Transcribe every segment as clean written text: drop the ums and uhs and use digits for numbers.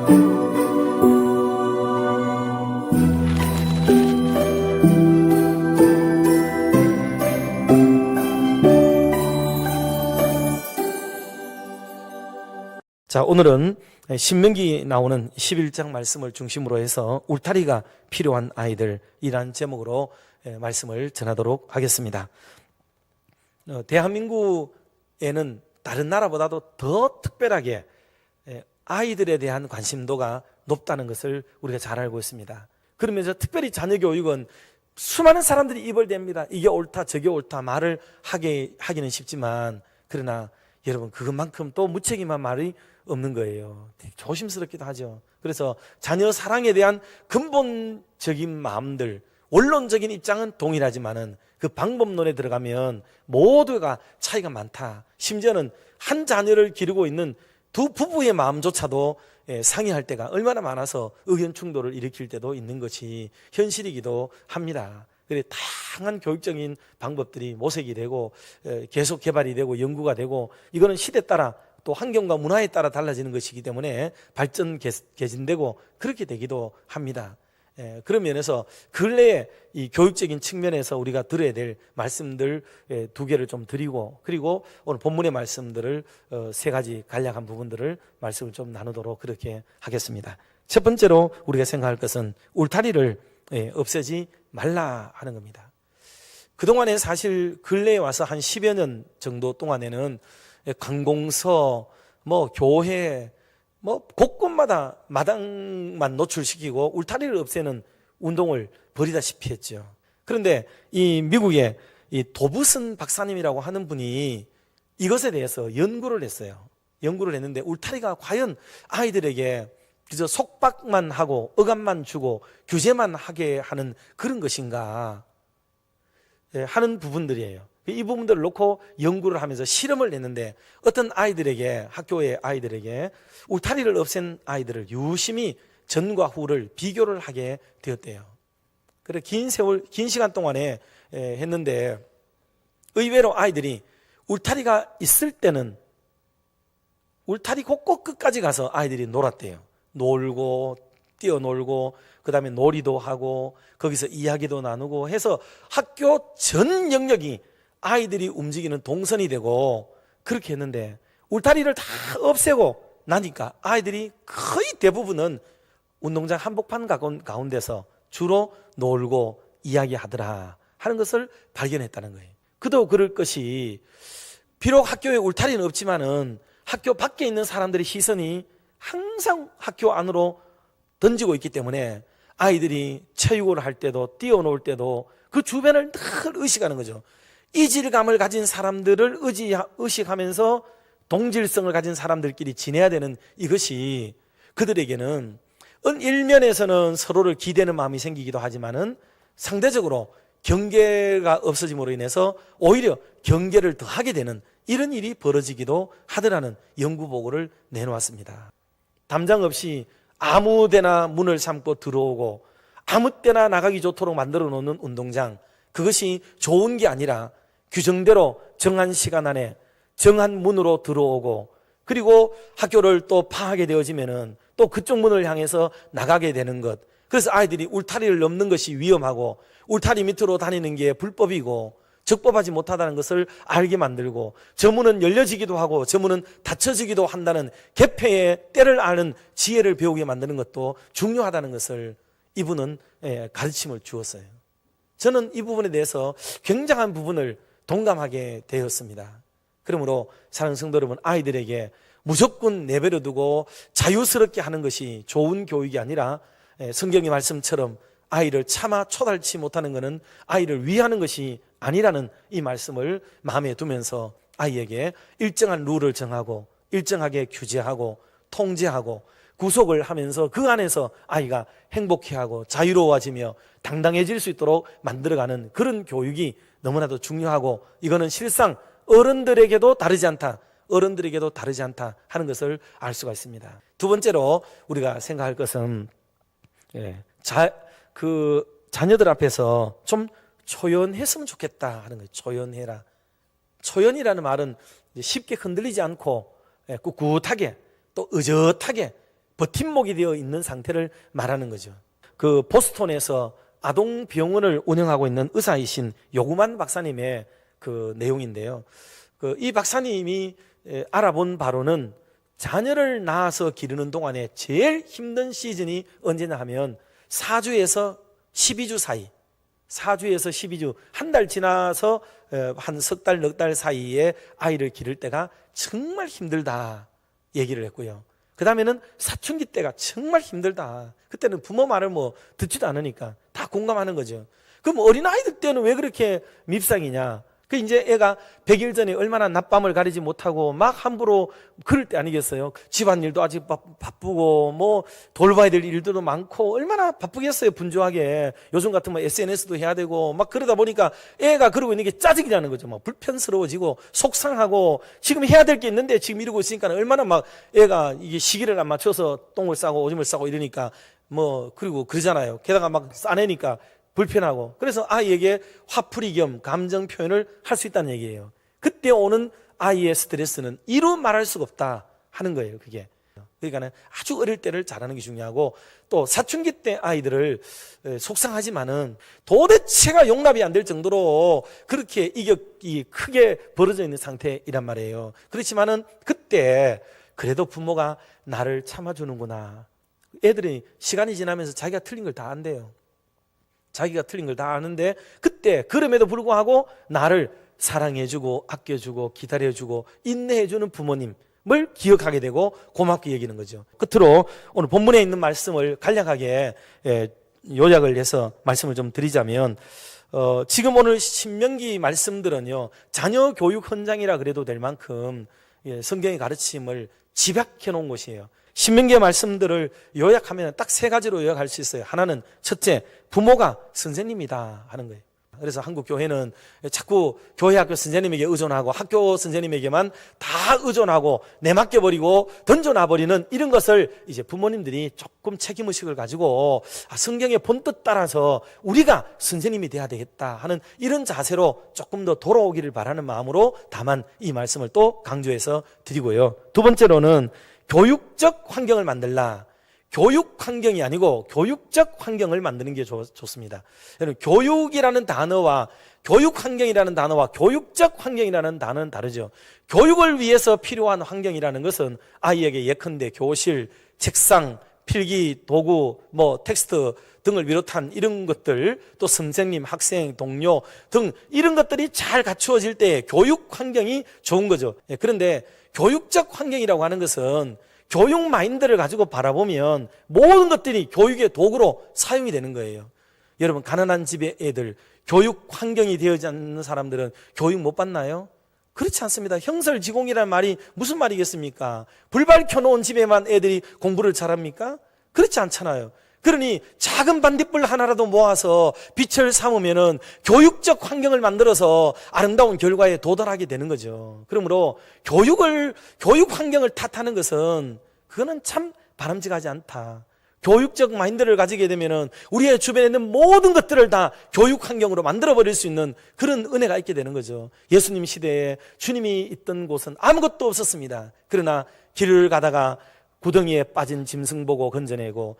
자, 오늘은 신명기 나오는 11장 말씀을 중심으로 해서 울타리가 필요한 아이들이란 제목으로 말씀을 전하도록 하겠습니다. 대한민국에는 다른 나라보다도 더 특별하게 아이들에 대한 관심도가 높다는 것을 우리가 잘 알고 있습니다. 그러면서 특별히 자녀교육은 수많은 사람들이 입을 댑니다. 이게 옳다 저게 옳다 말을 하기는 쉽지만, 그러나 여러분, 그것만큼 또 무책임한 말이 없는 거예요. 되게 조심스럽기도 하죠. 그래서 자녀 사랑에 대한 근본적인 마음들, 원론적인 입장은 동일하지만은 그 방법론에 들어가면 모두가 차이가 많다. 심지어는 한 자녀를 기르고 있는 두 부부의 마음조차도 상의할 때가 얼마나 많아서 의견 충돌을 일으킬 때도 있는 것이 현실이기도 합니다. 그래, 다양한 교육적인 방법들이 모색이 되고 계속 개발이 되고 연구가 되고, 이거는 시대에 따라 또 환경과 문화에 따라 달라지는 것이기 때문에 발전 개진되고 그렇게 되기도 합니다. 그런 면에서 근래에 이 교육적인 측면에서 우리가 들어야 될 말씀들 두 개를 좀 드리고, 그리고 오늘 본문의 말씀들을 세 가지 간략한 부분들을 말씀을 좀 나누도록 그렇게 하겠습니다. 첫 번째로 우리가 생각할 것은 울타리를 없애지 말라 하는 겁니다. 그동안에 사실 근래에 와서 한 10여 년 정도 동안에는 관공서, 교회, 곳곳마다 마당만 노출시키고 울타리를 없애는 운동을 벌이다시피 했죠. 그런데 이 미국의 이 도브슨 박사님이라고 하는 분이 이것에 대해서 연구를 했어요. 연구를 했는데 울타리가 과연 아이들에게 그저 속박만 하고 억압만 주고 규제만 하게 하는 그런 것인가 하는 부분들이에요. 이 부분들을 놓고 연구를 하면서 실험을 했는데, 어떤 아이들에게, 학교의 아이들에게 울타리를 없앤 아이들을 유심히 전과 후를 비교를 하게 되었대요. 그래 긴 시간 동안에 했는데, 의외로 아이들이 울타리가 있을 때는 울타리 곳곳 끝까지 가서 아이들이 놀았대요. 놀고 뛰어놀고 그 다음에 놀이도 하고 거기서 이야기도 나누고 해서 학교 전 영역이 아이들이 움직이는 동선이 되고 그렇게 했는데, 울타리를 다 없애고 나니까 아이들이 거의 대부분은 운동장 한복판 가운데서 주로 놀고 이야기하더라 하는 것을 발견했다는 거예요. 그도 그럴 것이, 비록 학교에 울타리는 없지만은 학교 밖에 있는 사람들의 시선이 항상 학교 안으로 던지고 있기 때문에 아이들이 체육을 할 때도 뛰어놀 때도 그 주변을 늘 의식하는 거죠. 이질감을 가진 사람들을 의식하면서 동질성을 가진 사람들끼리 지내야 되는 이것이 그들에게는 일면에서는 서로를 기대는 마음이 생기기도 하지만은 상대적으로 경계가 없어짐으로 인해서 오히려 경계를 더하게 되는 이런 일이 벌어지기도 하더라는 연구 보고를 내놓았습니다. 담장 없이 아무 데나 문을 삼고 들어오고 아무 때나 나가기 좋도록 만들어 놓는 운동장, 그것이 좋은 게 아니라 규정대로 정한 시간 안에 정한 문으로 들어오고, 그리고 학교를 또 파하게 되어지면은 또 그쪽 문을 향해서 나가게 되는 것. 그래서 아이들이 울타리를 넘는 것이 위험하고 울타리 밑으로 다니는 게 불법이고 적법하지 못하다는 것을 알게 만들고, 저 문은 열려지기도 하고 저 문은 닫혀지기도 한다는 개폐의 때를 아는 지혜를 배우게 만드는 것도 중요하다는 것을 이분은 가르침을 주었어요. 저는 이 부분에 대해서 굉장한 부분을 동감하게 되었습니다. 그러므로 사랑하는 성도 여러분, 아이들에게 무조건 내버려 두고 자유스럽게 하는 것이 좋은 교육이 아니라, 성경의 말씀처럼 아이를 차마 초달치 못하는 것은 아이를 위하는 것이 아니라는 이 말씀을 마음에 두면서 아이에게 일정한 룰을 정하고 일정하게 규제하고 통제하고 구속을 하면서 그 안에서 아이가 행복해하고 자유로워지며 당당해질 수 있도록 만들어가는 그런 교육이 너무나도 중요하고, 이거는 실상 어른들에게도 다르지 않다 하는 것을 알 수가 있습니다. 두 번째로 우리가 생각할 것은 자녀들 앞에서 좀 초연했으면 좋겠다 하는 거예요. 초연해라. 초연이라는 말은 쉽게 흔들리지 않고 꿋꿋하게 또 의젓하게 버팀목이 되어 있는 상태를 말하는 거죠. 그 보스턴에서 아동병원을 운영하고 있는 의사이신 요구만 박사님의 그 내용인데요. 이 박사님이 알아본 바로는 자녀를 낳아서 기르는 동안에 제일 힘든 시즌이 언제냐 하면 4주에서 12주 사이, 4주에서 12주, 한 달 지나서 한 석 달, 넉 달 사이에 아이를 기를 때가 정말 힘들다 얘기를 했고요. 그 다음에는 사춘기 때가 정말 힘들다. 그때는 부모 말을 뭐 듣지도 않으니까 다 공감하는 거죠. 그럼 어린아이들 때는 왜 그렇게 밉상이냐? 그 이제 애가 100일 전에 얼마나 낮밤을 가리지 못하고 막 함부로 그럴 때 아니겠어요? 집안일도 아직 바쁘고 뭐 돌봐야 될 일들도 많고 얼마나 바쁘겠어요, 분주하게. 요즘 같은 뭐 SNS도 해야 되고 막 그러다 보니까 애가 그러고 있는 게 짜증이 나는 거죠. 막 불편스러워지고 속상하고 지금 해야 될 게 있는데 지금 이러고 있으니까 얼마나 막 애가 이게 시기를 안 맞춰서 똥을 싸고 오줌을 싸고 이러니까 뭐 그리고 그러잖아요. 게다가 막 싸내니까 불편하고. 그래서 아이에게 화풀이 겸 감정 표현을 할 수 있다는 얘기예요. 그때 오는 아이의 스트레스는 이루 말할 수가 없다 하는 거예요. 그게. 그러니까 아주 어릴 때를 잘하는 게 중요하고, 또 사춘기 때 아이들을 속상하지만은 도대체가 용납이 안 될 정도로 그렇게 이격이 크게 벌어져 있는 상태이란 말이에요. 그렇지만은 그때 그래도 부모가 나를 참아주는구나. 애들이 시간이 지나면서 자기가 틀린 걸 다 안대요. 자기가 틀린 걸 다 아는데 그때 그럼에도 불구하고 나를 사랑해주고 아껴주고 기다려주고 인내해주는 부모님을 기억하게 되고 고맙게 여기는 거죠. 끝으로 오늘 본문에 있는 말씀을 간략하게 요약을 해서 말씀을 좀 드리자면, 지금 오늘 신명기 말씀들은요, 자녀 교육 현장이라 그래도 될 만큼 성경의 가르침을 집약해 놓은 곳이에요. 신명기의 말씀들을 요약하면 딱 세 가지로 요약할 수 있어요. 하나는 첫째, 부모가 선생님이다 하는 거예요. 그래서 한국 교회는 자꾸 교회 학교 선생님에게 의존하고 학교 선생님에게만 다 의존하고 내맡겨버리고 던져놔버리는 이런 것을 이제 부모님들이 조금 책임의식을 가지고 성경의 본뜻 따라서 우리가 선생님이 돼야 되겠다 하는 이런 자세로 조금 더 돌아오기를 바라는 마음으로 다만 이 말씀을 또 강조해서 드리고요. 두 번째로는 교육적 환경을 만들라. 교육 환경이 아니고 교육적 환경을 만드는 게 좋습니다. 여러분, 교육이라는 단어와 교육 환경이라는 단어와 교육적 환경이라는 단어는 다르죠. 교육을 위해서 필요한 환경이라는 것은 아이에게 예컨대 교실, 책상, 필기, 도구, 뭐 텍스트 등을 비롯한 이런 것들, 또 선생님, 학생, 동료 등 이런 것들이 잘 갖추어질 때 교육 환경이 좋은 거죠. 그런데 교육적 환경이라고 하는 것은 교육 마인드를 가지고 바라보면 모든 것들이 교육의 도구로 사용이 되는 거예요. 여러분, 가난한 집의 애들, 교육 환경이 되어지 않는 사람들은 교육 못 받나요? 그렇지 않습니다. 형설지공이라는 말이 무슨 말이겠습니까? 불 밝혀놓은 집에만 애들이 공부를 잘합니까? 그렇지 않잖아요. 그러니 작은 반딧불 하나라도 모아서 빛을 삼으면은 교육적 환경을 만들어서 아름다운 결과에 도달하게 되는 거죠. 그러므로 교육 환경을 탓하는 것은 그거는 참 바람직하지 않다. 교육적 마인드를 가지게 되면은 우리의 주변에 있는 모든 것들을 다 교육 환경으로 만들어버릴 수 있는 그런 은혜가 있게 되는 거죠. 예수님 시대에 주님이 있던 곳은 아무것도 없었습니다. 그러나 길을 가다가 구덩이에 빠진 짐승 보고 건져내고,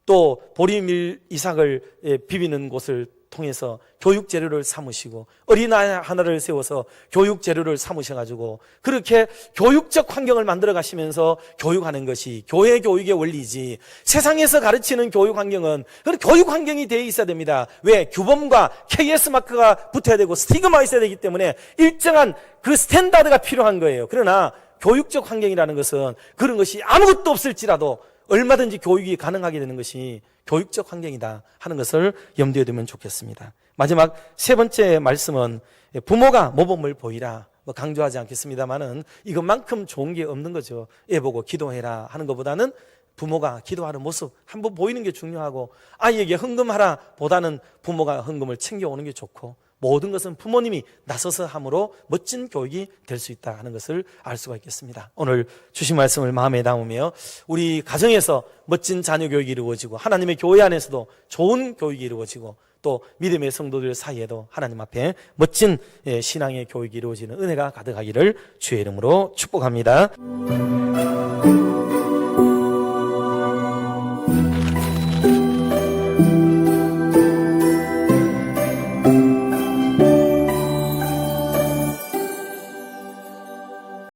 또 보리밀 이삭을 비비는 곳을 통해서 교육 재료를 삼으시고, 어린아이 하나를 세워서 교육 재료를 삼으셔가지고 그렇게 교육적 환경을 만들어 가시면서 교육하는 것이 교회 교육의 원리지, 세상에서 가르치는 교육 환경은 그런 교육 환경이 되어 있어야 됩니다. 왜? 규범과 KS 마크가 붙어야 되고 스티그마 있어야 되기 때문에 일정한 그 스탠다드가 필요한 거예요. 그러나 교육적 환경이라는 것은 그런 것이 아무것도 없을지라도 얼마든지 교육이 가능하게 되는 것이 교육적 환경이다 하는 것을 염두에 두면 좋겠습니다. 마지막 세 번째 말씀은 부모가 모범을 보이라, 뭐 강조하지 않겠습니다만은 이것만큼 좋은 게 없는 거죠. 애 보고 기도해라 하는 것보다는 부모가 기도하는 모습 한번 보이는 게 중요하고, 아이에게 헌금하라 보다는 부모가 헌금을 챙겨오는 게 좋고, 모든 것은 부모님이 나서서 함으로 멋진 교육이 될 수 있다 하는 것을 알 수가 있겠습니다. 오늘 주신 말씀을 마음에 담으며 우리 가정에서 멋진 자녀 교육이 이루어지고, 하나님의 교회 안에서도 좋은 교육이 이루어지고, 또 믿음의 성도들 사이에도 하나님 앞에 멋진 신앙의 교육이 이루어지는 은혜가 가득하기를 주의 이름으로 축복합니다.